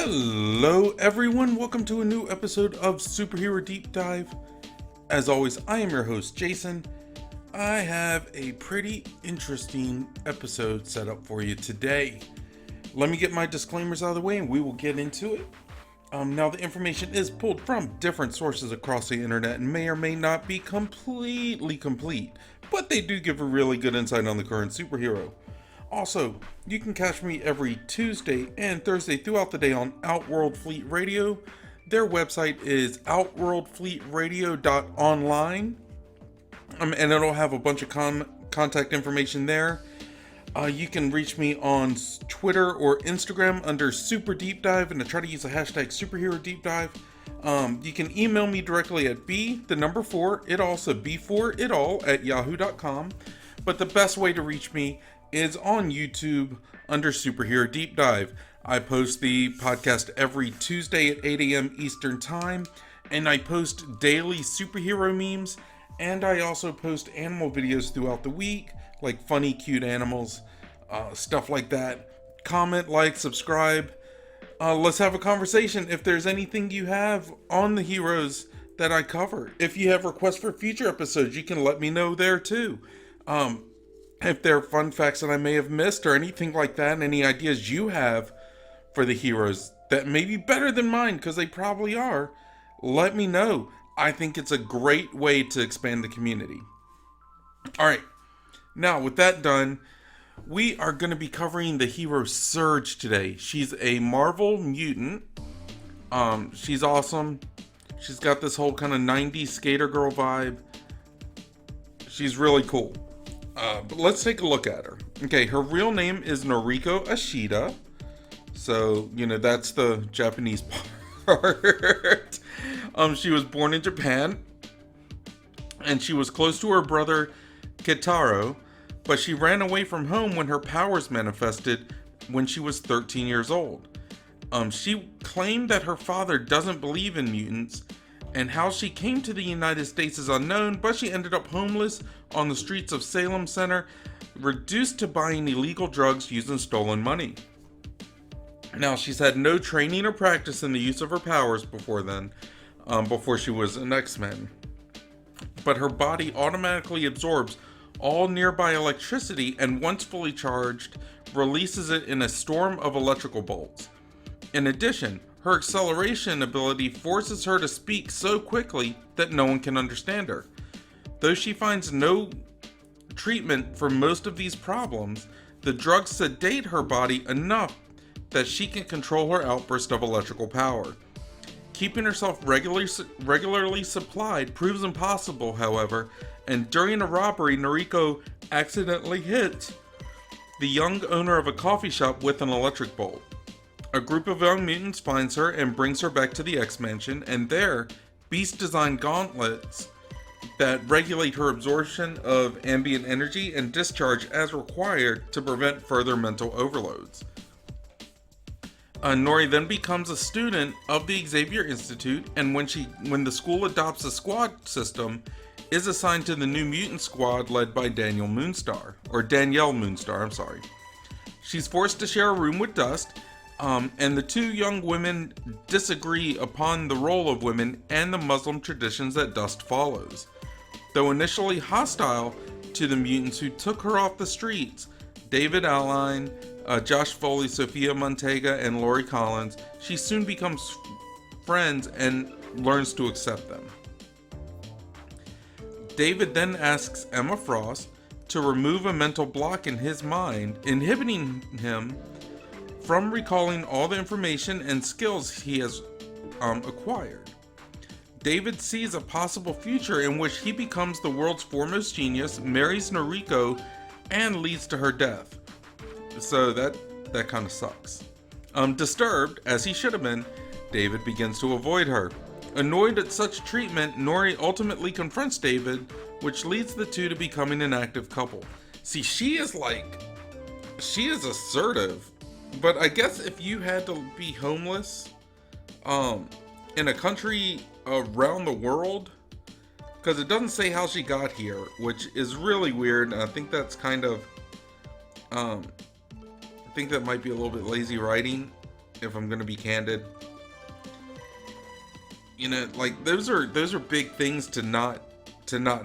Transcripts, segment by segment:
Hello everyone, welcome to a new episode of Superhero Deep Dive. As always, I am your host Jason. I have a pretty interesting episode set up for you today. Let me get my disclaimers out of the way and we will get into it. Now the information is pulled from different sources across the internet and may or may not be completely complete, but they do give a really good insight on the current superhero. Also, you can catch me every Tuesday and Thursday throughout the day on Outworld Fleet Radio. Their website is outworldfleetradio.online, and it'll have a bunch of contact information there. You can reach me on Twitter or Instagram under Super Deep Dive, and I try to use the hashtag Superhero Deep Dive. You can email me directly at b4itall@yahoo.com. But the best way to reach me is on YouTube under Superhero Deep Dive. I post the podcast every Tuesday at 8 a.m. Eastern Time, and I post daily superhero memes, and I also post animal videos throughout the week, like funny, cute animals, stuff like that. Comment, like, subscribe. Let's have a conversation if there's anything you have on the heroes that I cover. If you have requests for future episodes, you can let me know there too. If there are fun facts that I may have missed or anything like that, and any ideas you have for the heroes that may be better than mine, because they probably are, let me know. I think it's a great way to expand the community. Alright, now with that done, we are going to be covering the hero Surge today. She's a Marvel mutant. She's awesome. She's got this whole kind of 90s skater girl vibe. She's really cool. But let's take a look at her. Okay, her real name is Noriko Ashida. So, that's the Japanese part. She was born in Japan. And she was close to her brother Kitaro. But she ran away from home when her powers manifested when she was 13 years old. She claimed that her father doesn't believe in mutants. And how she came to the United States is unknown, but she ended up homeless on the streets of Salem Center, reduced to buying illegal drugs using stolen money. Now, she's had no training or practice in the use of her powers before then, before she was an X-Men. But her body automatically absorbs all nearby electricity and once fully charged, releases it in a storm of electrical bolts. In addition, her acceleration ability forces her to speak so quickly that no one can understand her. Though she finds no treatment for most of these problems, the drugs sedate her body enough that she can control her outburst of electrical power. Keeping herself regularly supplied proves impossible, however, and during a robbery, Noriko accidentally hits the young owner of a coffee shop with an electric bolt. A group of young mutants finds her and brings her back to the X-Mansion, and there, Beast designed gauntlets that regulate her absorption of ambient energy and discharge as required to prevent further mental overloads. Nori then becomes a student of the Xavier Institute, and when the school adopts a squad system, is assigned to the New Mutant Squad led by Danielle Moonstar. She's forced to share a room with Dust, and the two young women disagree upon the role of women and the Muslim traditions that Dust follows. Though initially hostile to the mutants who took her off the streets, David Alline, Josh Foley, Sophia Montega, and Lori Collins, she soon becomes friends and learns to accept them. David then asks Emma Frost to remove a mental block in his mind, inhibiting him from recalling all the information and skills he has acquired. David sees a possible future in which he becomes the world's foremost genius, marries Noriko, and leads to her death. So that kind of sucks. Disturbed, as he should have been, David begins to avoid her. Annoyed at such treatment, Nori ultimately confronts David, which leads the two to becoming an active couple. See, she is assertive. But I guess if you had to be homeless in a country around the world, because it doesn't say how she got here, which is really weird, and I think that's kind of I think that might be a little bit lazy writing. if I'm gonna be candid. You know, like those are big things to not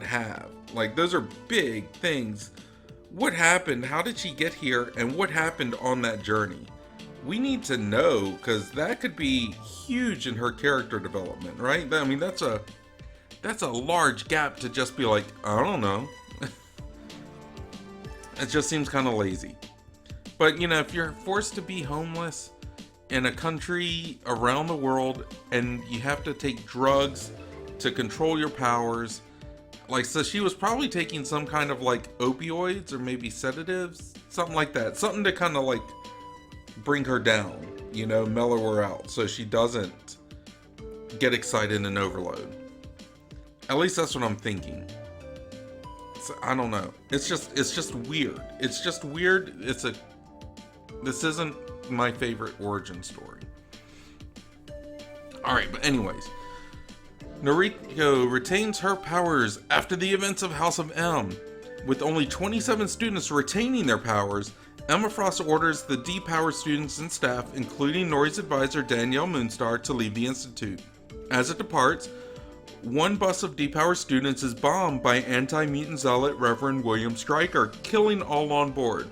have. Like those are big things. What happened? How did she get here? And what happened on that journey? We need to know, because that could be huge in her character development, right? I mean, that's a large gap to just be like, I don't know. It just seems kind of lazy. But, you know, if you're forced to be homeless in a country around the world and you have to take drugs to control your powers, like, so she was probably taking some kind of like opioids or maybe sedatives, something like that. Something to kind of like bring her down, you know, mellow her out so she doesn't get excited and overload. At least that's what I'm thinking. So, I don't know. It's just weird. It's just weird. This isn't my favorite origin story. Alright, but anyways. Noriko retains her powers after the events of House of M. With only 27 students retaining their powers, Emma Frost orders the depowered students and staff, including Nori's advisor Danielle Moonstar, to leave the Institute. As it departs, one bus of depowered students is bombed by anti-mutant zealot Reverend William Stryker, killing all on board.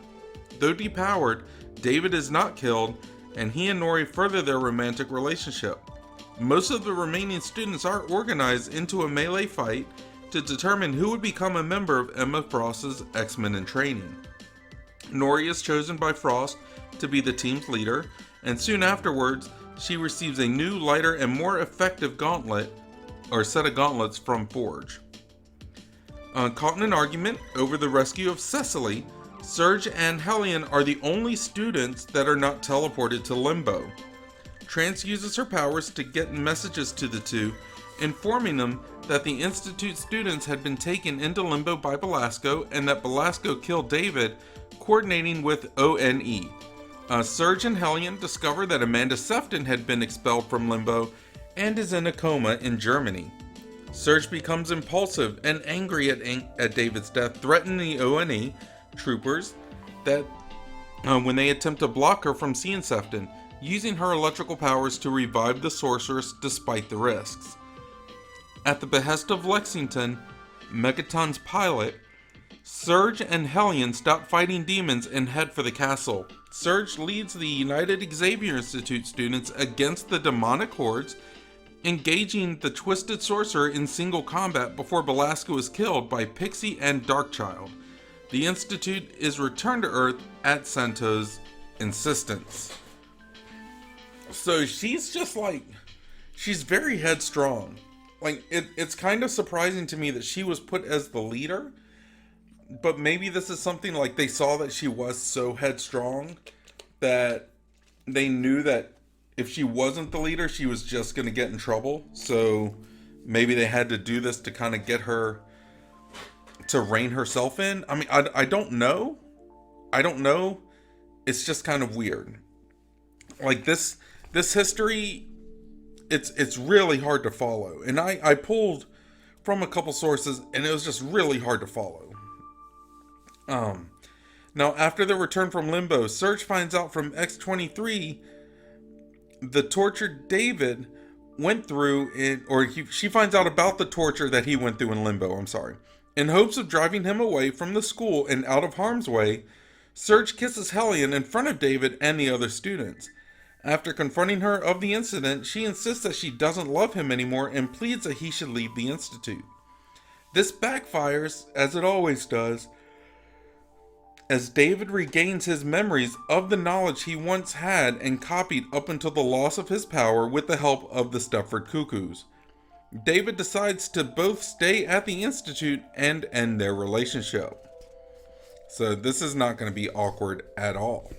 Though depowered, David is not killed, and he and Nori further their romantic relationship. Most of the remaining students are organized into a melee fight to determine who would become a member of Emma Frost's X-Men in training. Nori is chosen by Frost to be the team's leader, and soon afterwards, she receives a new, lighter, and more effective gauntlet, or set of gauntlets from Forge. Caught in an argument over the rescue of Cecily, Surge and Hellion are the only students that are not teleported to Limbo. Trance uses her powers to get messages to the two, informing them that the Institute students had been taken into Limbo by Belasco and that Belasco killed David, coordinating with ONE. Surge and Hellion discover that Amanda Sefton had been expelled from Limbo and is in a coma in Germany. Surge becomes impulsive and angry at David's death, threatening the ONE troopers that when they attempt to block her from seeing Sefton, using her electrical powers to revive the sorceress despite the risks. At the behest of Lexington, Megaton's pilot, Surge and Hellion stop fighting demons and head for the castle. Surge leads the United Xavier Institute students against the demonic hordes, engaging the Twisted Sorcerer in single combat before Belasco is killed by Pixie and Darkchild. The Institute is returned to Earth at Santo's insistence. So she's just like, she's very headstrong. Like, it's kind of surprising to me that she was put as the leader, but maybe this is something like they saw that she was so headstrong that they knew that if she wasn't the leader, she was just going to get in trouble. So maybe they had to do this to kind of get her to rein herself in. I mean, I don't know. I don't know. It's just kind of weird. Like this history, it's really hard to follow. And I pulled from a couple sources and it was just really hard to follow. Now after their return from Limbo, Surge finds out from X-23 the torture David went through she finds out about the torture that he went through in Limbo, I'm sorry. In hopes of driving him away from the school and out of harm's way, Surge kisses Hellion in front of David and the other students. After confronting her of the incident, she insists that she doesn't love him anymore and pleads that he should leave the Institute. This backfires, as it always does, as David regains his memories of the knowledge he once had and copied up until the loss of his power with the help of the Stepford Cuckoos. David decides to both stay at the Institute and end their relationship. So this is not going to be awkward at all.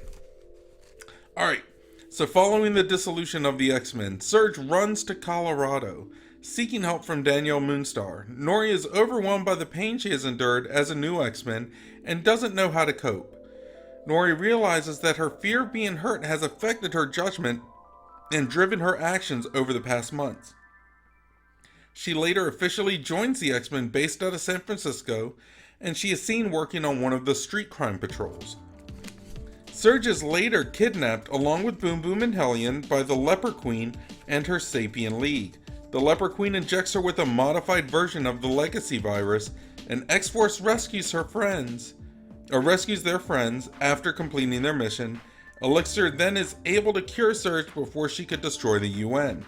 Alright, so following the dissolution of the X-Men, Surge runs to Colorado, seeking help from Danielle Moonstar. Nori is overwhelmed by the pain she has endured as a new X-Men and doesn't know how to cope. Nori realizes that her fear of being hurt has affected her judgment and driven her actions over the past months. She later officially joins the X-Men based out of San Francisco, and she is seen working on one of the street crime patrols. Surge is later kidnapped along with Boom Boom and Hellion by the Leper Queen and her Sapien League. The Leper Queen injects her with a modified version of the Legacy virus, and X-Force rescues their friends after completing their mission. Elixir then is able to cure Surge before she could destroy the UN.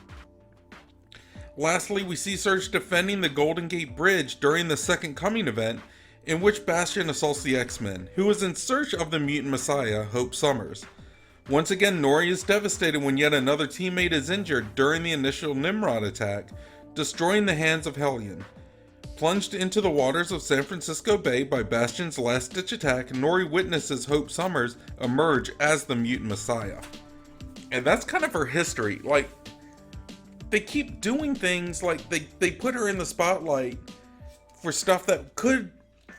Lastly, we see Surge defending the Golden Gate Bridge during the Second Coming event, in which Bastion assaults the X-Men, who is in search of the mutant messiah, Hope Summers. Once again, Nori is devastated when yet another teammate is injured during the initial Nimrod attack, destroying the hands of Hellion. Plunged into the waters of San Francisco Bay by Bastion's last-ditch attack, Nori witnesses Hope Summers emerge as the mutant messiah. And that's kind of her history. Like, they keep doing things like they put her in the spotlight for stuff that could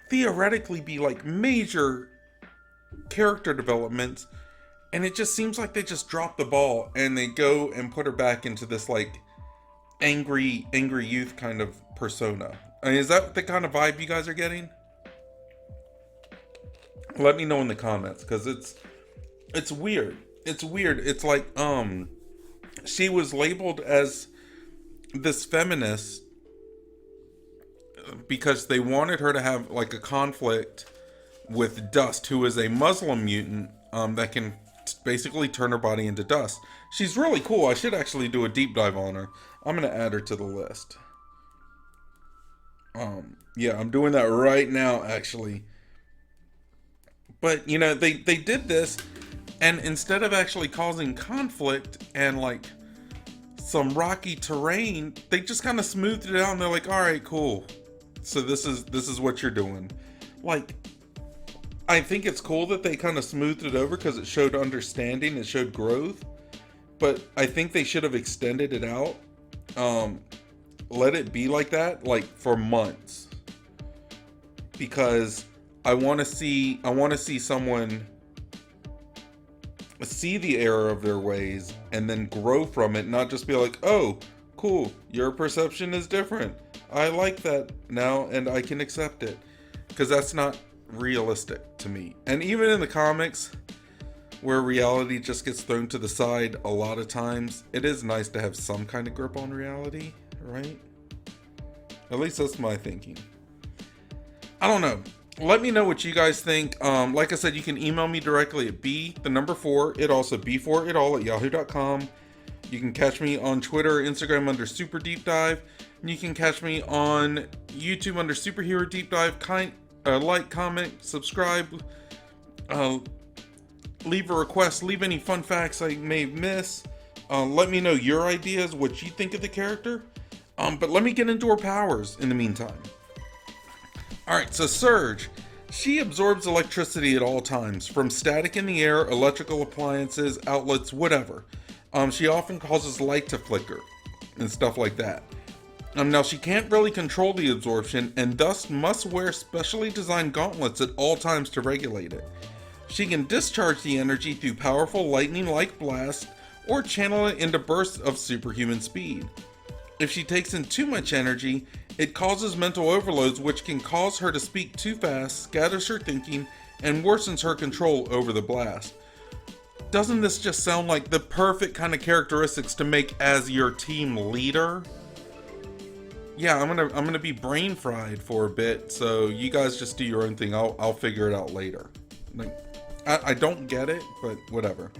theoretically be like major character developments, and it just seems like they just drop the ball and they go and put her back into this like angry youth kind of persona. I mean, is that the kind of vibe you guys are getting? Let me know in the comments, because it's weird. It's weird. It's like she was labeled as this feminist because they wanted her to have like a conflict with Dust, who is a Muslim mutant that can basically turn her body into dust. She's really cool. I should actually do a deep dive on her. I'm gonna add her to the list. Yeah, I'm doing that right now actually. But you know, they did this, and instead of actually causing conflict and like some rocky terrain, they just kind of smoothed it out and they're like, all right, cool. So this is what you're doing. Like, I think it's cool that they kind of smoothed it over because it showed understanding, it showed growth. But I think they should have extended it out. Let it be like that, like for months. Because I want to see someone see the error of their ways and then grow from it, not just be like, oh, cool, your perception is different. I like that now and I can accept it. Because that's not realistic to me. And even in the comics, where reality just gets thrown to the side a lot of times, it is nice to have some kind of grip on reality, right? At least that's my thinking. I don't know. Let me know what you guys think. Like I said, you can email me directly at b4itall@yahoo.com. You can catch me on Twitter, Instagram under superdeepdive. And you can catch me on YouTube under Superhero Deep Dive. Like, comment, subscribe, leave a request, leave any fun facts I may miss. Let me know your ideas, what you think of the character. But let me get into her powers in the meantime. Alright, so Surge. She absorbs electricity at all times, from static in the air, electrical appliances, outlets, whatever. She often causes light to flicker and stuff like that. Now, she can't really control the absorption, and thus must wear specially designed gauntlets at all times to regulate it. She can discharge the energy through powerful lightning-like blasts, or channel it into bursts of superhuman speed. If she takes in too much energy, it causes mental overloads, which can cause her to speak too fast, scatters her thinking, and worsens her control over the blast. Doesn't this just sound like the perfect kind of characteristics to make as your team leader? Yeah, I'm gonna be brain fried for a bit, so you guys just do your own thing. I'll figure it out later. Like, I don't get it, but whatever.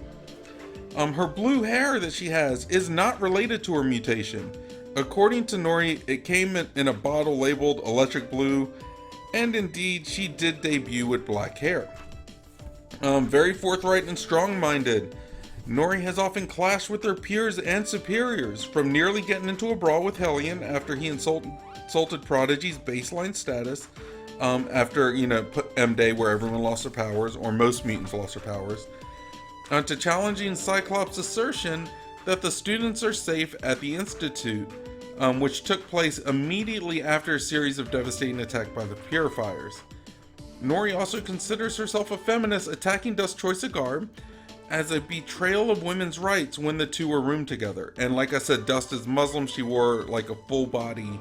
Her blue hair that she has is not related to her mutation. According to Nori, it came in a bottle labeled electric blue, and indeed, she did debut with black hair. Very forthright and strong-minded. Nori has often clashed with her peers and superiors, from nearly getting into a brawl with Hellion after he insulted Prodigy's baseline status, after, M-Day where everyone lost their powers, or most mutants lost their powers, to challenging Cyclops' assertion that the students are safe at the Institute, which took place immediately after a series of devastating attacks by the Purifiers. Nori also considers herself a feminist, attacking Dust's choice of garb as a betrayal of women's rights when the two were roomed together. And like I said, Dust is Muslim. She wore like a full body,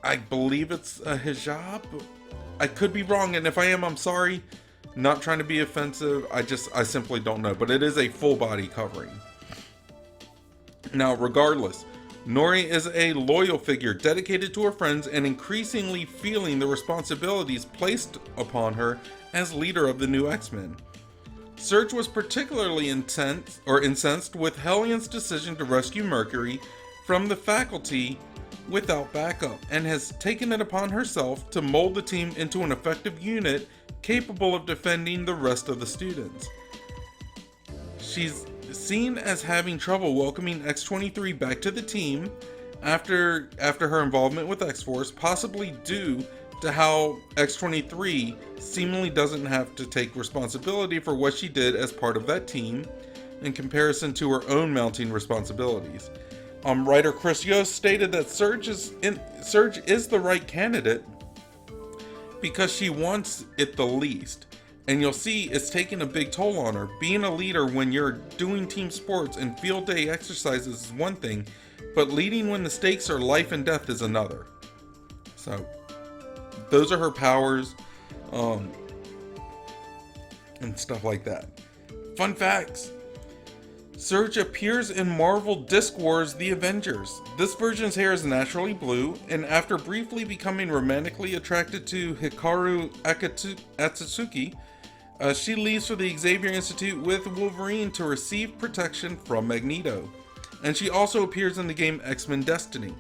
I believe it's a hijab. I could be wrong, and if I am, I'm sorry. Not trying to be offensive. I simply don't know. But it is a full body covering. Now, regardless, Nori is a loyal figure dedicated to her friends and increasingly feeling the responsibilities placed upon her as leader of the new X-Men. Surge was particularly incensed with Hellions' decision to rescue Mercury from the faculty without backup, and has taken it upon herself to mold the team into an effective unit capable of defending the rest of the students. She's seen as having trouble welcoming X-23 back to the team after her involvement with X-Force, possibly due to how X-23 seemingly doesn't have to take responsibility for what she did as part of that team in comparison to her own mounting responsibilities. Writer Chris Yost stated that Surge is the right candidate because she wants it the least. And you'll see it's taking a big toll on her. Being a leader when you're doing team sports and field day exercises is one thing, but leading when the stakes are life and death is another. So, those are her powers, and stuff like that. Fun facts. Surge appears in Marvel Disc Wars The Avengers. This version's hair is naturally blue, and after briefly becoming romantically attracted to Hikaru Akatsuki, she leaves for the Xavier Institute with Wolverine to receive protection from Magneto. And she also appears in the game X-Men Destiny.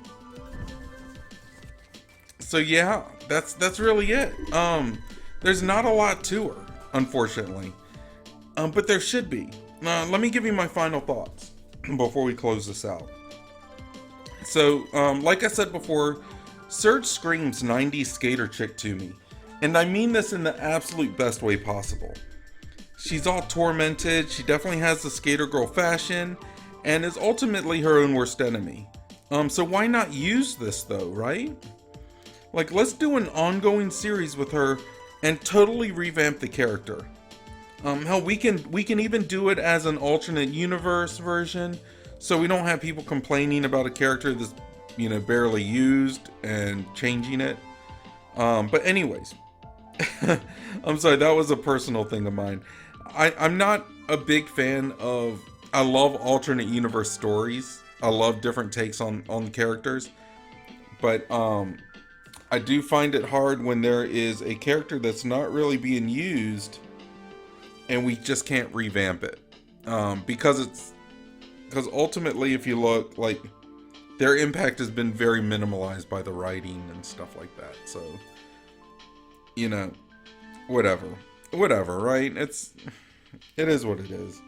So yeah, that's really it. There's not a lot to her, unfortunately. But there should be. Let me give you my final thoughts before we close this out. So, like I said before, Surge screams 90s skater chick to me. And I mean this in the absolute best way possible. She's all tormented, she definitely has the skater girl fashion, and is ultimately her own worst enemy. So why not use this though, right? Like, let's do an ongoing series with her and totally revamp the character. Hell, we can even do it as an alternate universe version, so we don't have people complaining about a character that's, barely used and changing it. But anyways, I'm sorry, that was a personal thing of mine. I'm not a big fan of, I love alternate universe stories. I love different takes on characters. But I do find it hard when there is a character that's not really being used and we just can't revamp it. Because ultimately, if you look, like, their impact has been very minimalized by the writing and stuff like that. So, whatever, right? It is what it is.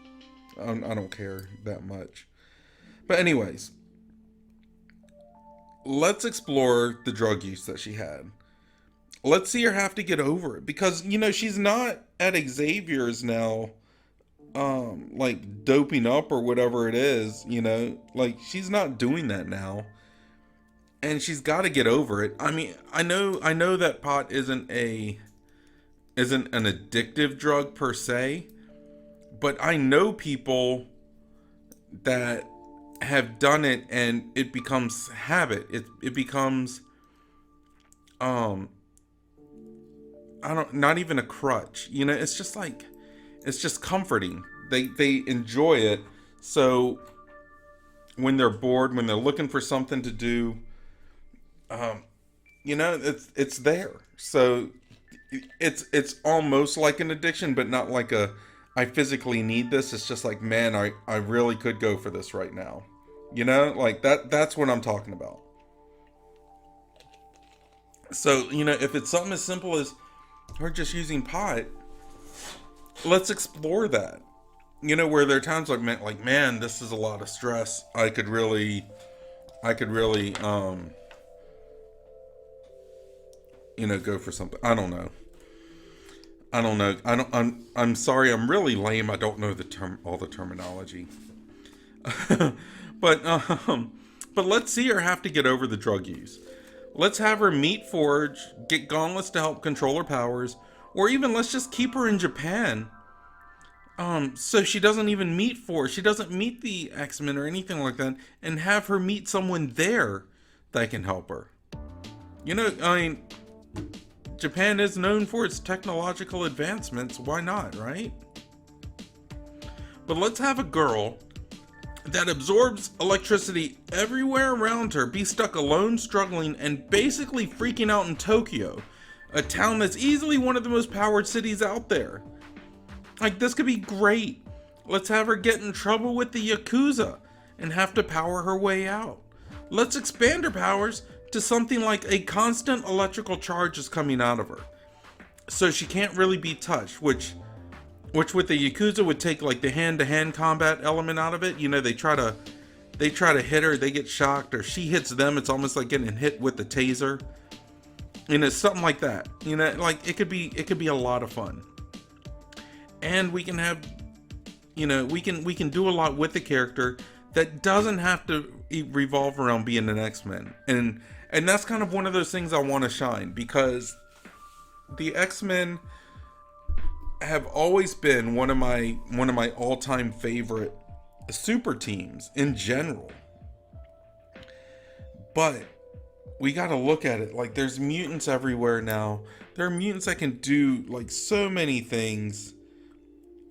I don't care that much. But anyways, let's explore the drug use that she had. Let's see her have to get over it, because she's not at Xavier's now, like doping up or whatever it is. Like, she's not doing that now, and she's got to get over it. I mean, I know that pot isn't an addictive drug per se, but I know people that have done it and it becomes habit. It becomes not even a crutch. It's just like, it's just comforting. They enjoy it. So when they're bored, when they're looking for something to do, it's there. So it's almost like an addiction, but not like I physically need this. It's just like, man, I really could go for this right now. Like that's what I'm talking about. So, if it's something as simple as her just using pot, let's explore that. Where there are times like, man, this is a lot of stress. I could really, go for something. I don't know. I'm sorry. I'm really lame. I don't know all the terminology. But let's see her have to get over the drug use. Let's have her meet Forge, get gauntlets to help control her powers, or even let's just keep her in Japan. So she doesn't even meet Forge. She doesn't meet the X-Men or anything like that, and have her meet someone there that can help her. I mean, Japan is known for its technological advancements. Why not, right? But let's have a girl that absorbs electricity everywhere around her be stuck alone, struggling, and basically freaking out in Tokyo, a town that's easily one of the most powered cities out there. Like, this could be great. Let's have her get in trouble with the Yakuza and have to power her way out. Let's expand her powers to something like a constant electrical charge is coming out of her, so she can't really be touched, which with the Yakuza would take like the hand-to-hand combat element out of it. You know, they try to hit her, they get shocked, or she hits them. It's almost like getting hit with the taser. And it's something like that. You know, like it could be a lot of fun. And we can have, you know, we can do a lot with the character that doesn't have to revolve around being an X-Men. And that's kind of one of those things I want to shine, because the X-Men have always been one of my all-time favorite super teams in general. But we got to look at it like there's mutants everywhere now. There are mutants that can do like so many things.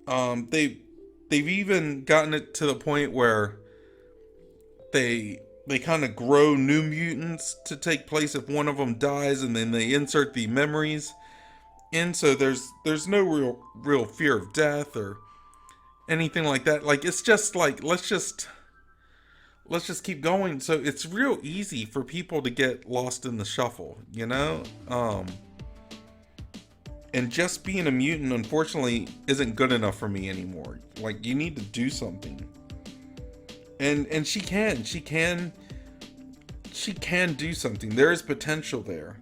They've even gotten it to the point where they kind of grow new mutants to take place if one of them dies, and then they insert the memories in, so there's no real fear of death or anything like that. Like, it's just like let's just keep going. So it's real easy for people to get lost in the shuffle, you know. And just being a mutant, unfortunately, isn't good enough for me anymore. Like, you need to do something. And she can do something. There is potential there.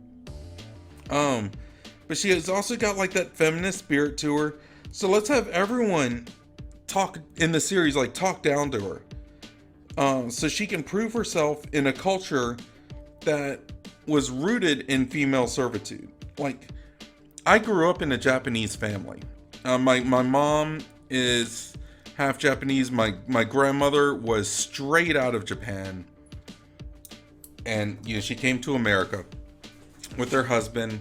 But she has also got like that feminist spirit to her. So let's have everyone talk in the series, like talk down to her. So she can prove herself in a culture that was rooted in female servitude. Like, I grew up in a Japanese family. My mom is half Japanese. My grandmother was straight out of Japan. And, you know, she came to America with her husband.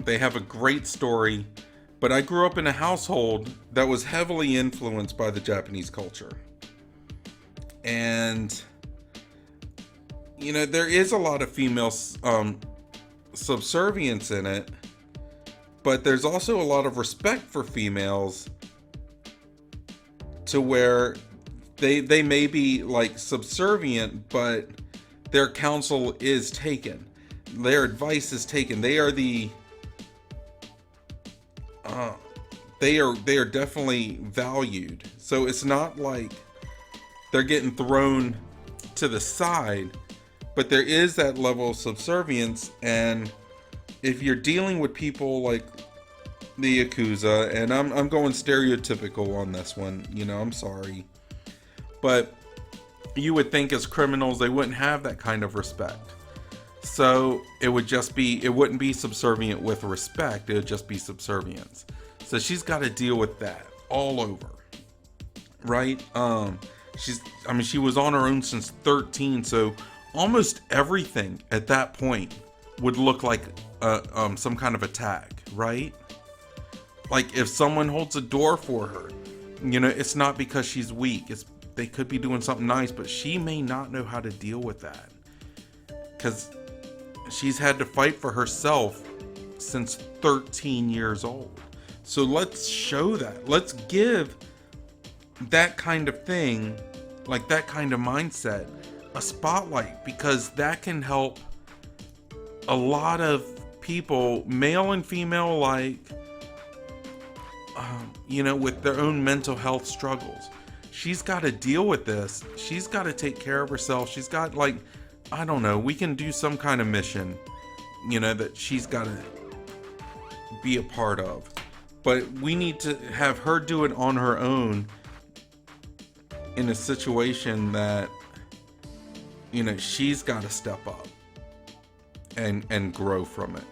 They have a great story, but I grew up in a household that was heavily influenced by the Japanese culture. And, you know, there is a lot of female subservience in it, but there's also a lot of respect for females to where they may be like subservient, but their counsel is taken. Their advice is taken. They are they are definitely valued. So it's not like they're getting thrown to the side, but there is that level of subservience. And if you're dealing with people like the Yakuza, and I'm going stereotypical on this one, you know, I'm sorry, but you would think as criminals they wouldn't have that kind of respect. So it wouldn't be subservient with respect, it would just be subservience. So she's got to deal with that all over, right? She was on her own since 13, so almost everything at that point would look like some kind of attack, right? Like if someone holds a door for her, you know, it's not because she's weak. They could be doing something nice, but she may not know how to deal with that because she's had to fight for herself since 13 years old. So let's show that. Let's give that kind of thing, like that kind of mindset, a spotlight, because that can help a lot of people, male and female alike, you know, with their own mental health struggles. She's got to deal with this. She's got to take care of herself. She's got, like, I don't know, we can do some kind of mission, you know, that she's got to be a part of. But we need to have her do it on her own in a situation that, you know, she's got to step up and grow from it.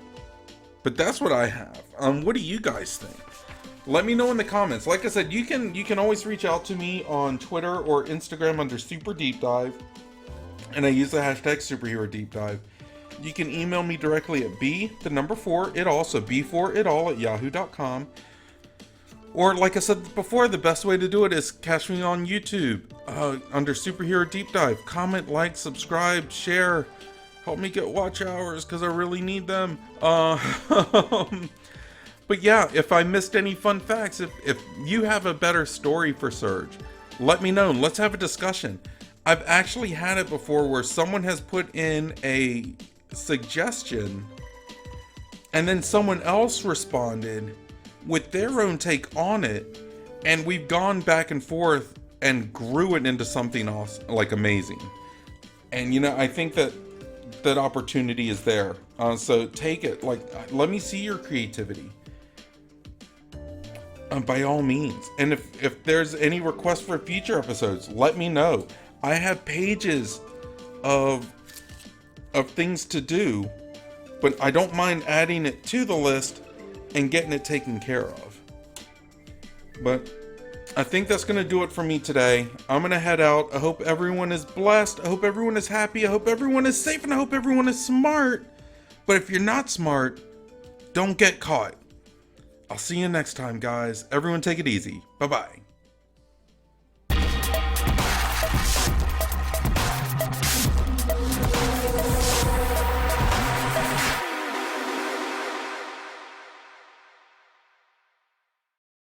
But that's what I have. What do you guys think? Let me know in the comments. Like I said, you can always reach out to me on Twitter or Instagram under Super Deep Dive, and I use the hashtag superherodeepdive. You can email me directly at b4itall, so b4itall at yahoo.com. Or, like I said before, the best way to do it is catch me on YouTube under Superhero Deep Dive. Comment, like, subscribe, share. Help me get watch hours because I really need them. But yeah, if I missed any fun facts, if you have a better story for Surge, let me know and let's have a discussion. I've actually had it before where someone has put in a suggestion and then someone else responded with their own take on it, and we've gone back and forth and grew it into something else like amazing. And you know, I think that opportunity is there. So take it. Like, let me see your creativity. By all means. And if there's any requests for future episodes, let me know. I have pages of things to do, but I don't mind adding it to the list and getting it taken care of. But I think that's going to do it for me today. I'm going to head out. I hope everyone is blessed. I hope everyone is happy. I hope everyone is safe, and I hope everyone is smart. But if you're not smart, don't get caught. I'll see you next time, guys. Everyone take it easy. Bye-bye.